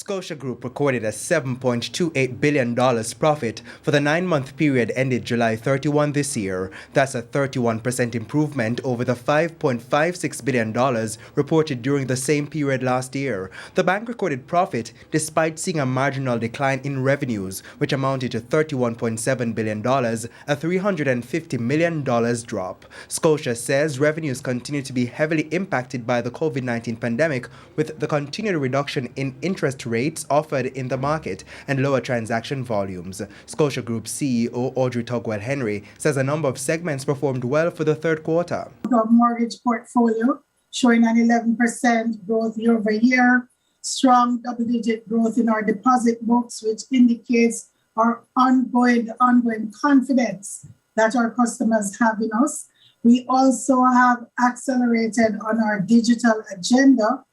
Scotia Group recorded a $7.28 billion profit for the 9-month period ended July 31 this year. That's a 31% improvement over the $5.56 billion reported during the same period last year. The bank recorded profit despite seeing a marginal decline in revenues, which amounted to $31.7 billion, a $350 million drop. Scotia says revenues continue to be heavily impacted by the COVID-19 pandemic, with the continued reduction in interest rates offered in the market and lower transaction volumes. Scotia Group CEO Audrey Tugwell-Henry says a number of segments performed well for the third quarter. Our mortgage portfolio showing an 11% growth year over year, strong double-digit growth in our deposit books, which indicates our ongoing confidence that our customers have in us. We also have accelerated on our digital agenda,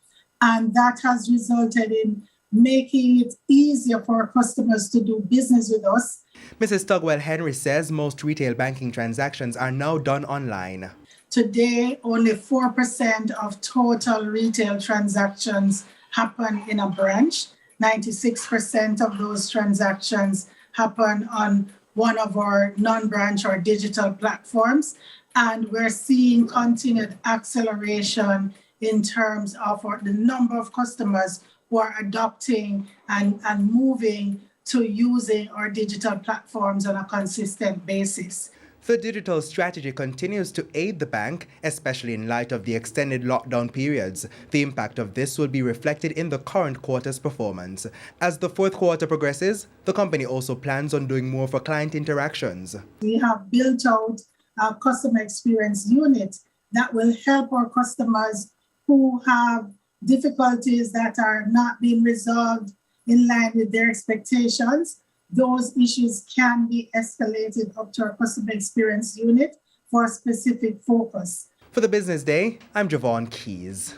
and that has resulted in making it easier for our customers to do business with us. Mrs. Tugwell-Henry says most retail banking transactions are now done online. Today, only 4% of total retail transactions happen in a branch. 96% of those transactions happen on one of our non-branch or digital platforms. And we're seeing continued acceleration in terms of the number of customers who are adopting and moving to using our digital platforms on a consistent basis. The digital strategy continues to aid the bank, especially in light of the extended lockdown periods. The impact of this will be reflected in the current quarter's performance. As the fourth quarter progresses, the company also plans on doing more for client interactions. We have built out a customer experience unit that will help our customers who have difficulties that are not being resolved in line with their expectations. Those issues can be escalated up to our customer experience unit for a specific focus. For the Business Day, I'm Javon Keys.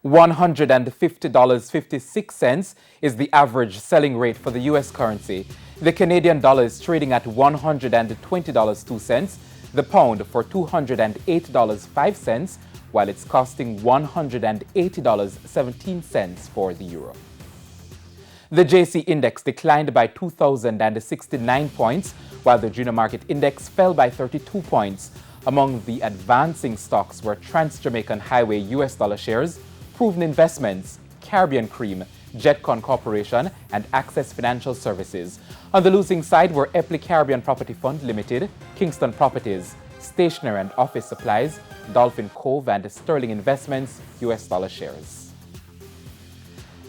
$150.56 is the average selling rate for the U.S. currency. The Canadian dollar is trading at $120.02, the pound for $208.05, while it's costing $180.17 for the euro. The JC index declined by 2,069 points, while the junior market index fell by 32 points. Among the advancing stocks were Trans-Jamaican Highway US dollar shares, Proven Investments, Caribbean Cream, Jetcon Corporation, and Access Financial Services. On the losing side were Epley Caribbean Property Fund Limited, Kingston Properties, Stationery and Office Supplies, Dolphin Cove, and Sterling Investments US dollar shares.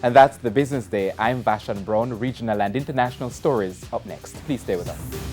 And that's the Business Day. I'm Vashan Brown. Regional and international stories up next. Please stay with us.